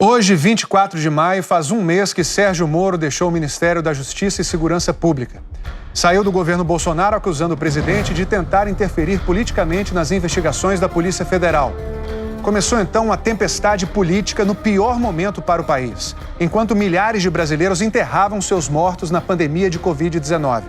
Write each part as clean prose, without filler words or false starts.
Hoje, 24 de maio, faz um mês que Sérgio Moro deixou o Ministério da Justiça e Segurança Pública. Saiu do governo Bolsonaro acusando o presidente de tentar interferir politicamente nas investigações da Polícia Federal. Começou então uma tempestade política no pior momento para o país, enquanto milhares de brasileiros enterravam seus mortos na pandemia de Covid-19.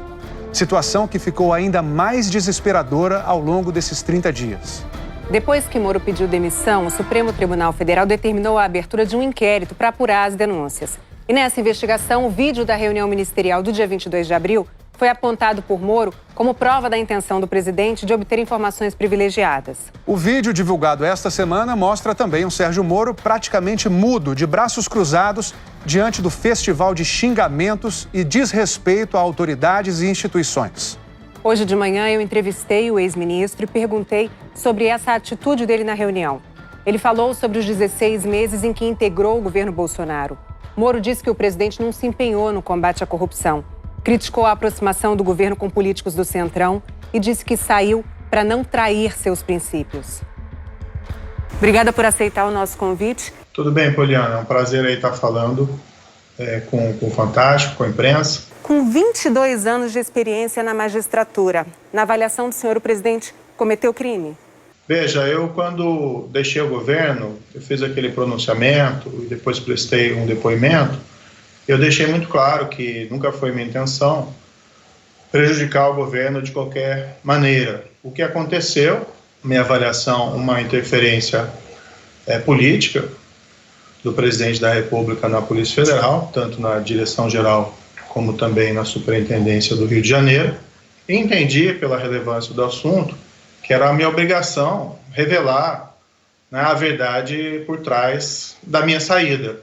Situação que ficou ainda mais desesperadora ao longo desses 30 dias. Depois que Moro pediu demissão, o Supremo Tribunal Federal determinou a abertura de um inquérito para apurar as denúncias. E nessa investigação, o vídeo da reunião ministerial do dia 22 de abril foi apontado por Moro como prova da intenção do presidente de obter informações privilegiadas. O vídeo divulgado esta semana mostra também um Sérgio Moro praticamente mudo, de braços cruzados, diante do festival de xingamentos e desrespeito a autoridades e instituições. Hoje de manhã eu entrevistei o ex-ministro e perguntei sobre essa atitude dele na reunião. Ele falou sobre os 16 meses em que integrou o governo Bolsonaro. Moro disse que o presidente não se empenhou no combate à corrupção. Criticou a aproximação do governo com políticos do Centrão e disse que saiu para não trair seus princípios. Obrigada por aceitar o nosso convite. Tudo bem, Poliana. É um prazer aí estar falando com o Fantástico, com a imprensa. Com 22 anos de experiência na magistratura, na avaliação do senhor, o presidente cometeu crime? Veja, eu quando deixei o governo, eu fiz aquele pronunciamento e depois prestei um depoimento, eu deixei muito claro que nunca foi minha intenção prejudicar o governo de qualquer maneira. O que aconteceu, minha avaliação, uma interferência política do presidente da República na Polícia Federal, tanto na direção-geral como também na Superintendência do Rio de Janeiro, e entendi, pela relevância do assunto, que era a minha obrigação revelar, né, a verdade por trás da minha saída.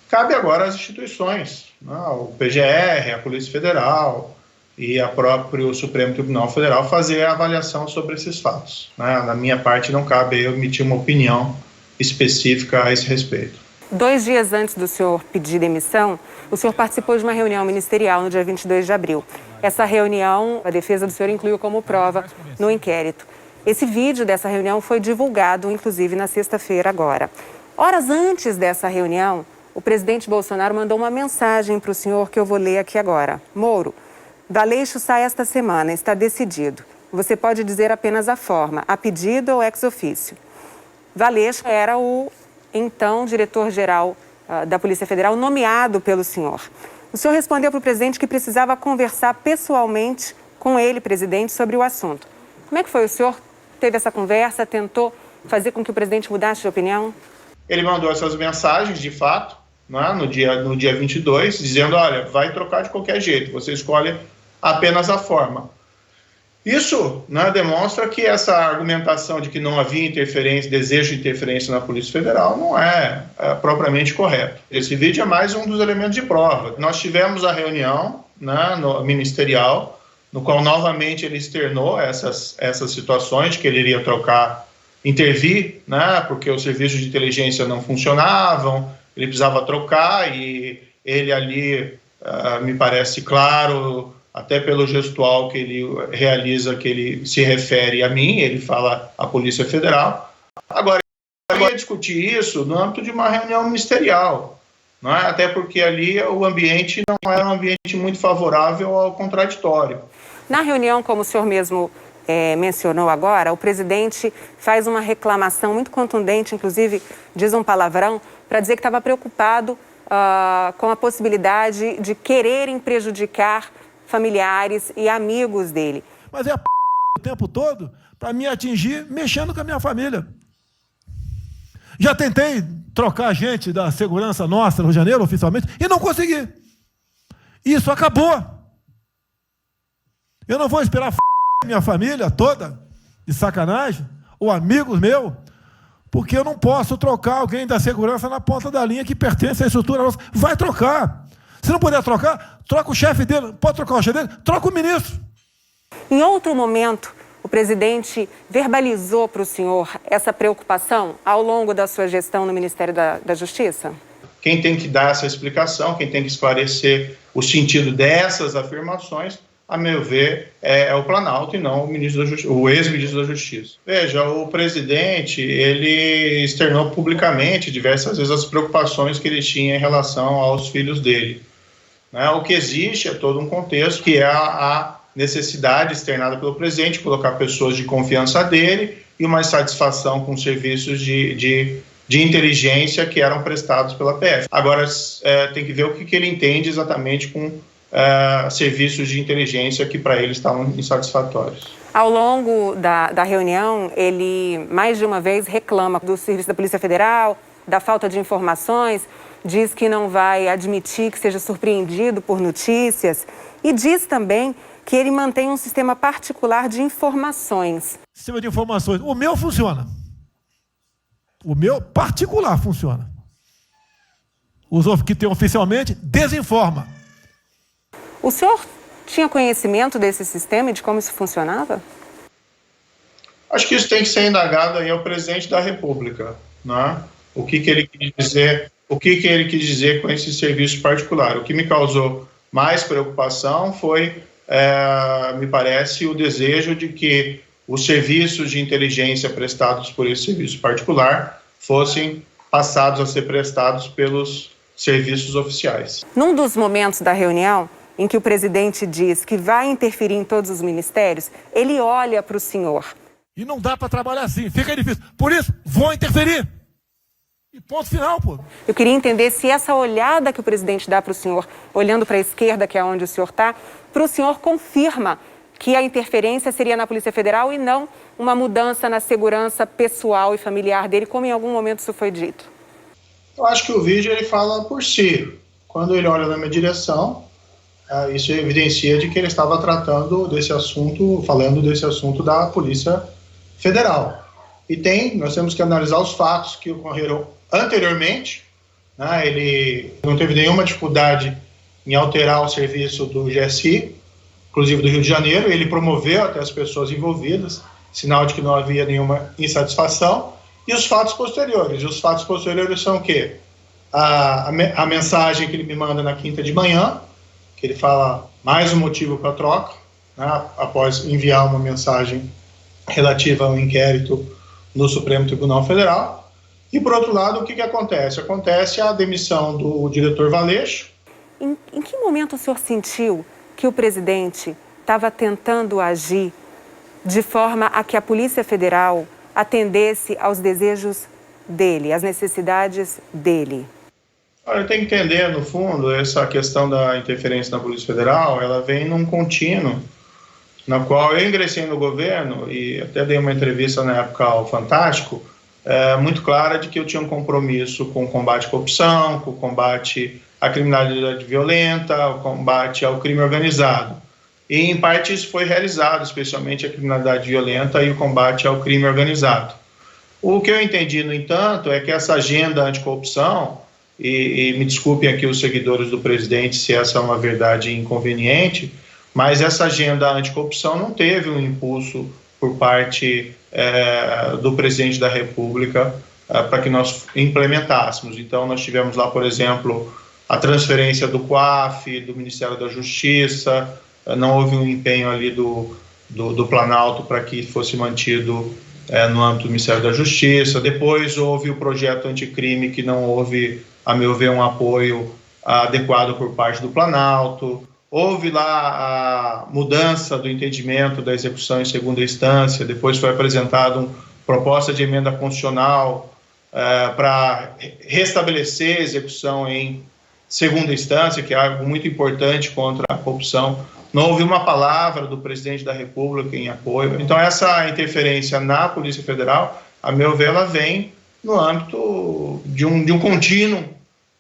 Cabe agora às instituições, né, o PGR, a Polícia Federal e a próprio Supremo Tribunal Federal fazer a avaliação sobre esses fatos. Né? Na minha parte não cabe eu emitir uma opinião específica a esse respeito. 2 dias antes do senhor pedir demissão, o senhor participou de uma reunião ministerial no dia 22 de abril. Essa reunião, a defesa do senhor incluiu como prova no inquérito. Esse vídeo dessa reunião foi divulgado, inclusive, na sexta-feira agora. Horas antes dessa reunião, o presidente Bolsonaro mandou uma mensagem para o senhor que eu vou ler aqui agora. Moro, D'Aleixo sai esta semana, está decidido. Você pode dizer apenas a forma, a pedido ou ex officio. D'Aleixo era o então diretor-geral da Polícia Federal, nomeado pelo senhor. O senhor respondeu para o presidente que precisava conversar pessoalmente com ele, presidente, sobre o assunto. Como é que foi? O senhor teve essa conversa, tentou fazer com que o presidente mudasse de opinião? Ele mandou essas mensagens, de fato, né, no dia 22, dizendo, olha, vai trocar de qualquer jeito, você escolhe apenas a forma. Isso, né, demonstra que essa argumentação de que não havia interferência, desejo de interferência na Polícia Federal não é propriamente correto. Esse vídeo é mais um dos elementos de prova. Nós tivemos a reunião, né, ministerial, no qual novamente ele externou essas situações de que ele iria trocar, intervir, né, porque os serviços de inteligência não funcionavam, ele precisava trocar e ele ali, me parece claro, até pelo gestual que ele realiza, que ele se refere a mim, ele fala à Polícia Federal. Agora, eu ia discutir isso no âmbito de uma reunião ministerial, não é? Até porque ali o ambiente não era um ambiente muito favorável ao contraditório. Na reunião, como o senhor mesmo mencionou agora, o presidente faz uma reclamação muito contundente, inclusive diz um palavrão, para dizer que estava preocupado com a possibilidade de quererem prejudicar familiares e amigos dele. Mas é o tempo todo para me atingir mexendo com a minha família. Já tentei trocar gente da segurança nossa no Rio de Janeiro, oficialmente, e não consegui. Isso acabou. Eu não vou esperar minha família toda, de sacanagem, ou amigos meus, porque eu não posso trocar alguém da segurança na ponta da linha que pertence à estrutura nossa. Vai trocar. Se não puder trocar, troca o chefe dele. Pode trocar o chefe dele? Troca o ministro. Em outro momento, o presidente verbalizou para o senhor essa preocupação ao longo da sua gestão no Ministério da Justiça? Quem tem que dar essa explicação, quem tem que esclarecer o sentido dessas afirmações, a meu ver, é o Planalto e não o ex-ministro da Justiça. Veja, o presidente, ele externou publicamente diversas vezes as preocupações que ele tinha em relação aos filhos dele. Né? O que existe é todo um contexto que é a necessidade externada pelo presidente de colocar pessoas de confiança dele e uma insatisfação com serviços de inteligência que eram prestados pela PF. Agora, tem que ver o que ele entende exatamente com serviços de inteligência que para ele estavam insatisfatórios. Ao longo da reunião, ele mais de uma vez reclama do serviço da Polícia Federal, da falta de informações, diz que não vai admitir que seja surpreendido por notícias e diz também que ele mantém um sistema particular de informações. Sistema de informações. O meu funciona. O meu particular funciona. Os que tem oficialmente, desinforma. O senhor tinha conhecimento desse sistema e de como isso funcionava? Acho que isso tem que ser indagado aí ao presidente da República, né? O que ele quis dizer com esse serviço particular. O que me causou mais preocupação foi, me parece, o desejo de que os serviços de inteligência prestados por esse serviço particular fossem passados a ser prestados pelos serviços oficiais. Num dos momentos da reunião em que o presidente diz que vai interferir em todos os ministérios, ele olha para o senhor. E não dá para trabalhar assim, fica difícil. Por isso, vou interferir. E ponto final, pô. Eu queria entender se essa olhada que o presidente dá para o senhor, olhando para a esquerda, que é onde o senhor está, para o senhor confirma que a interferência seria na Polícia Federal e não uma mudança na segurança pessoal e familiar dele, como em algum momento isso foi dito. Eu acho que o vídeo ele fala por si. Quando ele olha na minha direção, isso evidencia de que ele estava tratando desse assunto, falando desse assunto da Polícia Federal. E nós temos que analisar os fatos que ocorreram anteriormente, né? Ele não teve nenhuma dificuldade em alterar o serviço do GSI, inclusive do Rio de Janeiro. Ele promoveu até as pessoas envolvidas, sinal de que não havia nenhuma insatisfação. E os fatos posteriores? Os fatos posteriores são o quê? A mensagem que ele me manda na quinta de manhã, que ele fala mais um motivo para a troca, né? Após enviar uma mensagem relativa ao inquérito no Supremo Tribunal Federal. E, por outro lado, o que acontece? Acontece a demissão do diretor Valeixo. Em que momento o senhor sentiu que o presidente estava tentando agir de forma a que a Polícia Federal atendesse aos desejos dele, às necessidades dele? Olha, tem que entender, no fundo, essa questão da interferência na Polícia Federal, ela vem num contínuo, na qual eu ingressei no governo e até dei uma entrevista na época ao Fantástico, muito clara de que eu tinha um compromisso com o combate à corrupção, com o combate à criminalidade violenta, o combate ao crime organizado. E, em parte, isso foi realizado, especialmente a criminalidade violenta e o combate ao crime organizado. O que eu entendi, no entanto, é que essa agenda anticorrupção, e me desculpem aqui os seguidores do presidente se essa é uma verdade inconveniente, mas essa agenda anticorrupção não teve um impulso por parte do presidente da República para que nós implementássemos. Então, nós tivemos lá, por exemplo, a transferência do COAF, do Ministério da Justiça, não houve um empenho ali do Planalto para que fosse mantido no âmbito do Ministério da Justiça. Depois houve o projeto anticrime, que não houve, a meu ver, um apoio adequado por parte do Planalto. Houve lá a mudança do entendimento da execução em segunda instância, depois foi apresentada uma proposta de emenda constitucional para restabelecer a execução em segunda instância, que é algo muito importante contra a corrupção. Não houve uma palavra do presidente da República em apoio. Então, essa interferência na Polícia Federal, a meu ver, ela vem no âmbito de um contínuo,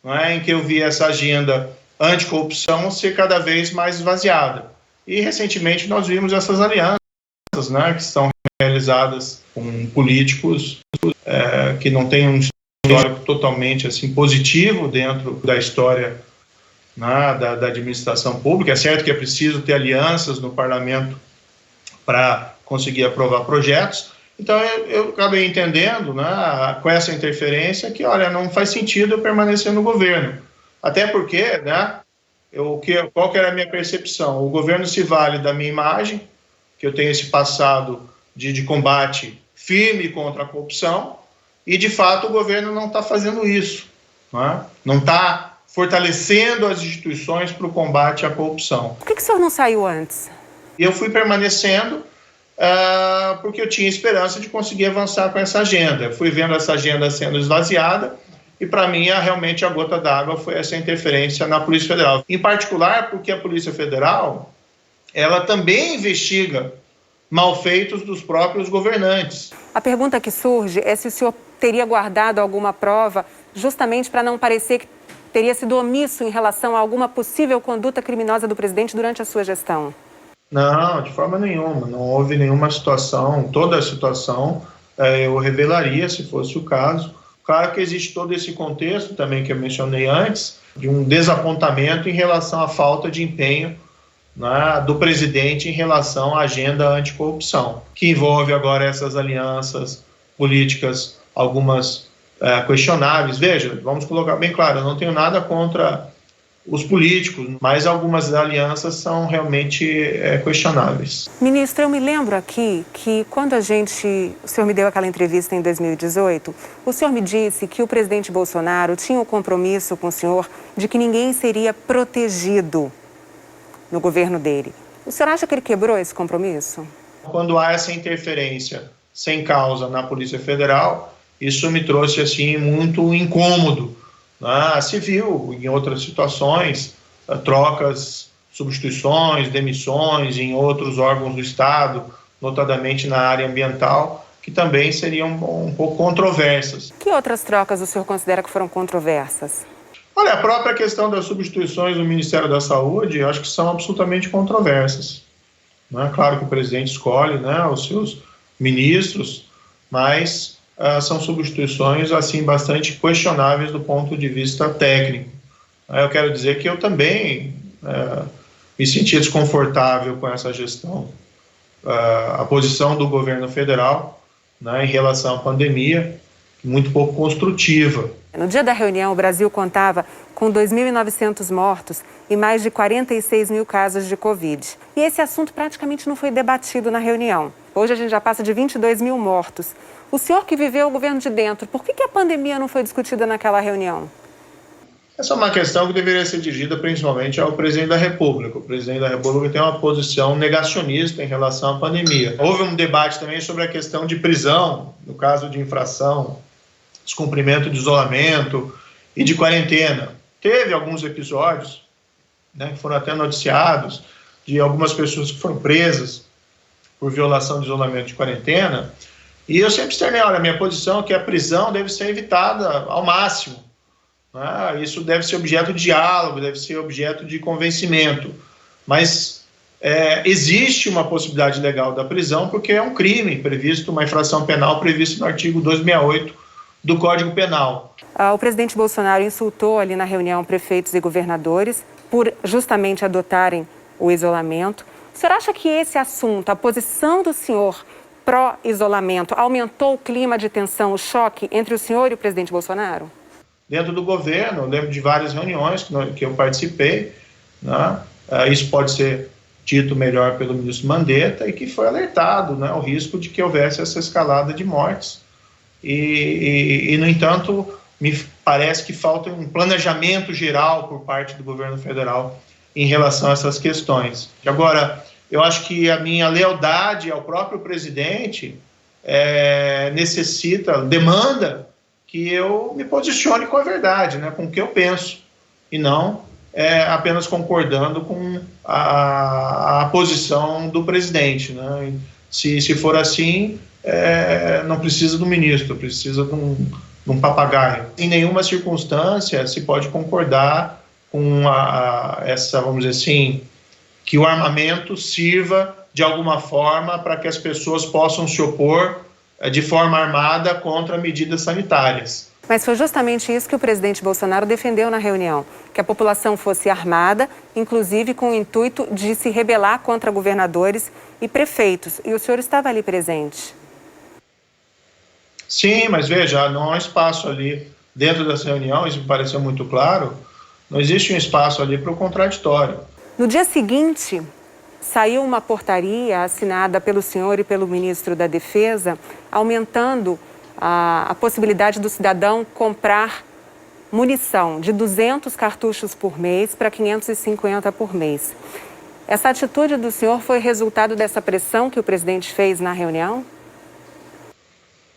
não é, em que eu vi essa agenda anticorrupção ser cada vez mais esvaziada. E, recentemente, nós vimos essas alianças, né, que estão realizadas com políticos que não têm um histórico totalmente assim, positivo dentro da história, né, da administração pública. É certo que é preciso ter alianças no parlamento para conseguir aprovar projetos. Então, eu acabei entendendo, né, com essa interferência que, olha, não faz sentido eu permanecer no governo. Até porque, né, qual que era a minha percepção? O governo se vale da minha imagem, que eu tenho esse passado de combate firme contra a corrupção, e, de fato, o governo não está fazendo isso, não está fortalecendo as instituições para o combate à corrupção. Por que o senhor não saiu antes? Eu fui permanecendo porque eu tinha esperança de conseguir avançar com essa agenda. Eu fui vendo essa agenda sendo esvaziada e, para mim, realmente a gota d'água foi essa interferência na Polícia Federal. Em particular porque a Polícia Federal ela também investiga malfeitos dos próprios governantes. A pergunta que surge é se o senhor teria guardado alguma prova justamente para não parecer que teria sido omisso em relação a alguma possível conduta criminosa do presidente durante a sua gestão. Não, de forma nenhuma. Não houve nenhuma situação, toda a situação eu revelaria se fosse o caso. Claro que existe todo esse contexto também que eu mencionei antes, de um desapontamento em relação à falta de empenho do presidente em relação à agenda anticorrupção, que envolve agora essas alianças políticas, algumas questionáveis. Veja, vamos colocar bem claro, eu não tenho nada contra os políticos, mas algumas alianças são realmente questionáveis. Ministro, eu me lembro aqui que quando o senhor me deu aquela entrevista em 2018, o senhor me disse que o presidente Bolsonaro tinha o compromisso com o senhor de que ninguém seria protegido no governo dele. O senhor acha que ele quebrou esse compromisso? Quando há essa interferência sem causa na Polícia Federal, isso me trouxe assim muito incômodo. Se viu em outras situações, trocas, substituições, demissões em outros órgãos do Estado, notadamente na área ambiental, que também seriam um pouco controversas. Que outras trocas o senhor considera que foram controversas? Olha, a própria questão das substituições no Ministério da Saúde, eu acho que são absolutamente controversas. Claro que o presidente escolhe os seus ministros, mas são substituições assim bastante questionáveis do ponto de vista técnico. Eu quero dizer que eu também me senti desconfortável com essa gestão. A posição do governo federal em relação à pandemia, muito pouco construtiva. No dia da reunião, o Brasil contava com 2.900 mortos e mais de 46 mil casos de Covid. E esse assunto praticamente não foi debatido na reunião. Hoje a gente já passa de 22 mil mortos. O senhor que viveu o governo de dentro, por que a pandemia não foi discutida naquela reunião? Essa é uma questão que deveria ser dirigida principalmente ao presidente da República. O presidente da República tem uma posição negacionista em relação à pandemia. Houve um debate também sobre a questão de prisão, no caso de infração, descumprimento de isolamento e de quarentena. Teve alguns episódios, que foram até noticiados, de algumas pessoas que foram presas por violação de isolamento de quarentena, e eu sempre externei, a minha posição é que a prisão deve ser evitada ao máximo. Isso deve ser objeto de diálogo, deve ser objeto de convencimento, mas existe uma possibilidade legal da prisão porque é um crime previsto, uma infração penal prevista no artigo 268 do Código Penal. O presidente Bolsonaro insultou ali na reunião prefeitos e governadores por justamente adotarem o isolamento. O senhor acha que esse assunto, a posição do senhor pró-isolamento, aumentou o clima de tensão, o choque entre o senhor e o presidente Bolsonaro? Dentro do governo, eu lembro de várias reuniões que eu participei, isso pode ser dito melhor pelo ministro Mandetta, e que foi alertado o risco de que houvesse essa escalada de mortes. E, no entanto, me parece que falta um planejamento geral por parte do governo federal em relação a essas questões. Agora, eu acho que a minha lealdade ao próprio presidente demanda que eu me posicione com a verdade, com o que eu penso, e não apenas concordando com a posição do presidente. Se for assim, não precisa do ministro, precisa de um papagaio. Em nenhuma circunstância se pode concordar com essa, vamos dizer assim, que o armamento sirva de alguma forma para que as pessoas possam se opor de forma armada contra medidas sanitárias. Mas foi justamente isso que o presidente Bolsonaro defendeu na reunião, que a população fosse armada, inclusive com o intuito de se rebelar contra governadores e prefeitos. E o senhor estava ali presente. Sim, mas veja, não há espaço ali dentro dessa reunião, isso me pareceu muito claro, Não existe um espaço ali para o contraditório. No dia seguinte, saiu uma portaria assinada pelo senhor e pelo ministro da Defesa, aumentando a possibilidade do cidadão comprar munição de 200 cartuchos por mês para 550 por mês. Essa atitude do senhor foi resultado dessa pressão que o presidente fez na reunião?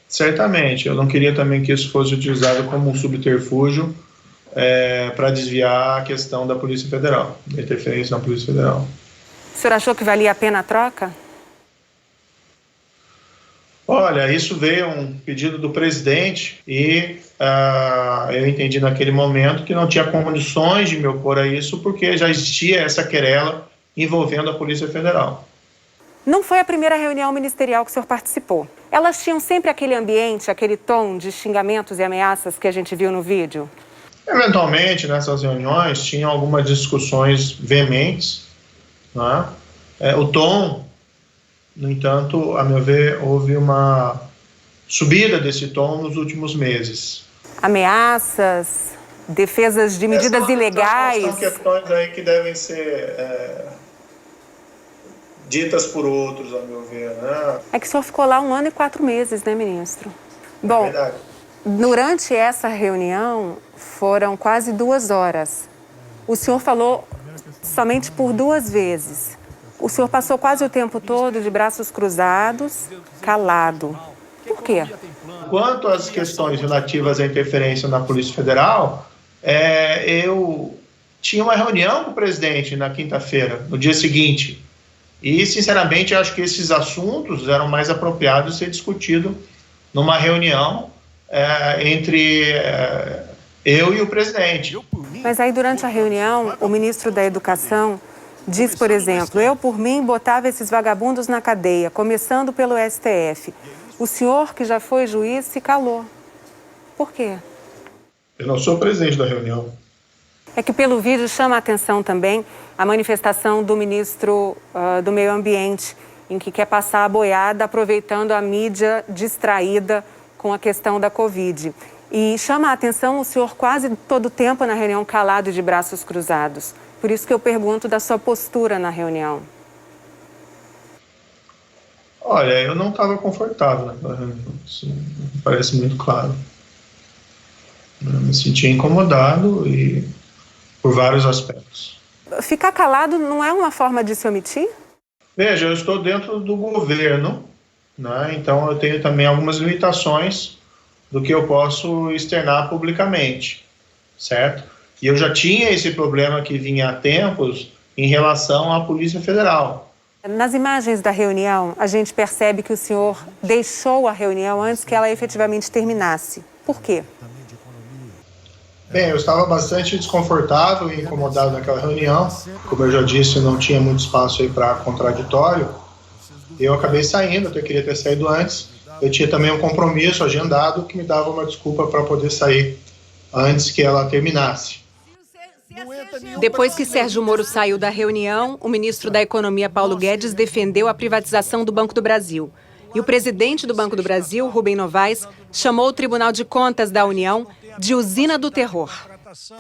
Certamente. Eu não queria também que isso fosse utilizado como um subterfúgio para desviar a questão da Polícia Federal, da interferência na Polícia Federal. O senhor achou que valia a pena a troca? Olha, isso veio um pedido do presidente e eu entendi naquele momento que não tinha condições de me opor a isso porque já existia essa querela envolvendo a Polícia Federal. Não foi a primeira reunião ministerial que o senhor participou. Elas tinham sempre aquele ambiente, aquele tom de xingamentos e ameaças que a gente viu no vídeo? Eventualmente, nessas reuniões, tinham algumas discussões veementes, né? O tom, no entanto, a meu ver, houve uma subida desse tom nos últimos meses. Ameaças, defesas de medidas ilegais. São questões aí que devem ser ditas por outros, a meu ver, né? É que o senhor ficou lá 1 ano e 4 meses, né, ministro? Bom, verdade. Durante essa reunião foram quase 2 horas. O senhor falou somente por 2 vezes. O senhor passou quase o tempo todo de braços cruzados, calado. Por quê? Quanto às questões relativas à interferência na Polícia Federal, eu tinha uma reunião com o presidente na quinta-feira, no dia seguinte. E, sinceramente, eu acho que esses assuntos eram mais apropriados de ser discutidos numa reunião entre eu e o presidente. Mas aí, durante a reunião, o ministro da Educação diz, por exemplo, eu, por mim, botava esses vagabundos na cadeia, começando pelo STF. O senhor, que já foi juiz, se calou. Por quê? Eu não sou presidente da reunião. É que pelo vídeo chama a atenção também a manifestação do ministro do Meio Ambiente, em que quer passar a boiada, aproveitando a mídia distraída com a questão da Covid. E chama a atenção o senhor quase todo o tempo na reunião calado e de braços cruzados. Por isso que eu pergunto da sua postura na reunião. Olha, eu não estava confortável naquela reunião, isso me parece muito claro. Eu me sentia incomodado e por vários aspectos. Ficar calado não é uma forma de se omitir? Veja, eu estou dentro do governo, né? Então eu tenho também algumas limitações do que eu posso externar publicamente, certo? E eu já tinha esse problema que vinha há tempos em relação à Polícia Federal. Nas imagens da reunião, a gente percebe que o senhor deixou a reunião antes que ela efetivamente terminasse. Por quê? Bem, eu estava bastante desconfortável e incomodado naquela reunião. Como eu já disse, não tinha muito espaço aí para contraditório. Eu acabei saindo, até queria ter saído antes. Eu tinha também um compromisso agendado que me dava uma desculpa para poder sair antes que ela terminasse. Depois que Sérgio Moro saiu da reunião, o ministro da Economia, Paulo Guedes, defendeu a privatização do Banco do Brasil. E o presidente do Banco do Brasil, Rubem Novaes, chamou o Tribunal de Contas da União de usina do terror.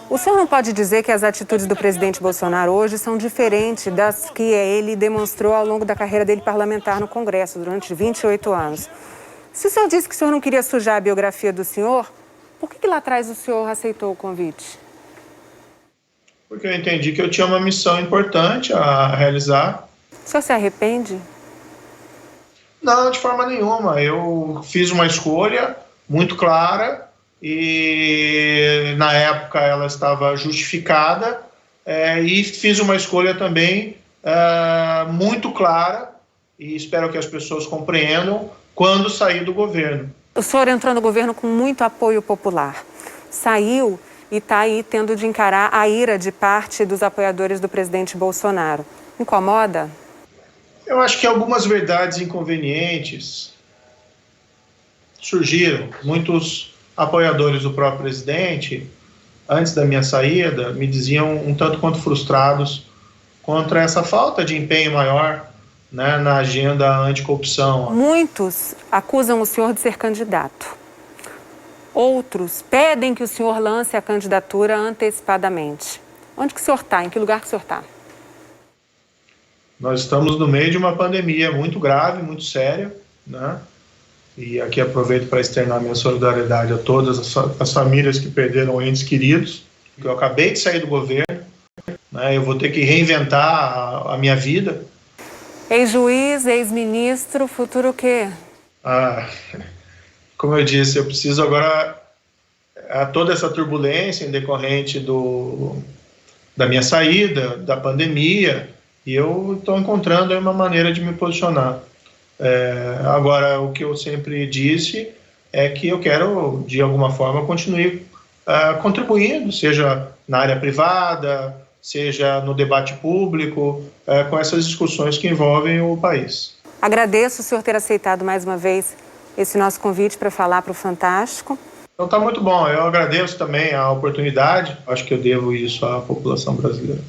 O senhor não pode dizer que as atitudes do presidente Bolsonaro hoje são diferentes das que ele demonstrou ao longo da carreira dele parlamentar no Congresso, durante 28 anos. Se o senhor disse que o senhor não queria sujar a biografia do senhor, por que lá atrás o senhor aceitou o convite? Porque eu entendi que eu tinha uma missão importante a realizar. O senhor se arrepende? Não, de forma nenhuma. Eu fiz uma escolha muito clara e, na época, ela estava justificada e fiz uma escolha também muito clara e espero que as pessoas compreendam quando sair do governo. O senhor entrou no governo com muito apoio popular. Saiu e está aí tendo de encarar a ira de parte dos apoiadores do presidente Bolsonaro. Incomoda? Eu acho que algumas verdades inconvenientes surgiram. Muitos apoiadores do próprio presidente, antes da minha saída, me diziam um tanto quanto frustrados contra essa falta de empenho maior, né, na agenda anticorrupção. Muitos acusam o senhor de ser candidato. Outros pedem que o senhor lance a candidatura antecipadamente. Onde que o senhor está? Em que lugar que o senhor está? Nós estamos no meio de uma pandemia muito grave, muito séria, né? E aqui aproveito para externar minha solidariedade a todas as famílias que perderam entes queridos. Eu acabei de sair do governo, né? Eu vou ter que reinventar a minha vida. Ex-juiz, ex-ministro, futuro o quê? Como eu disse, eu preciso agora toda essa turbulência em decorrente da minha saída, da pandemia, e eu estou encontrando aí uma maneira de me posicionar. Agora, o que eu sempre disse é que eu quero, de alguma forma, continuar contribuindo, seja na área privada, seja no debate público, com essas discussões que envolvem o país. Agradeço o senhor ter aceitado mais uma vez esse nosso convite para falar para o Fantástico. Então tá muito bom, eu agradeço também a oportunidade, acho que eu devo isso à população brasileira.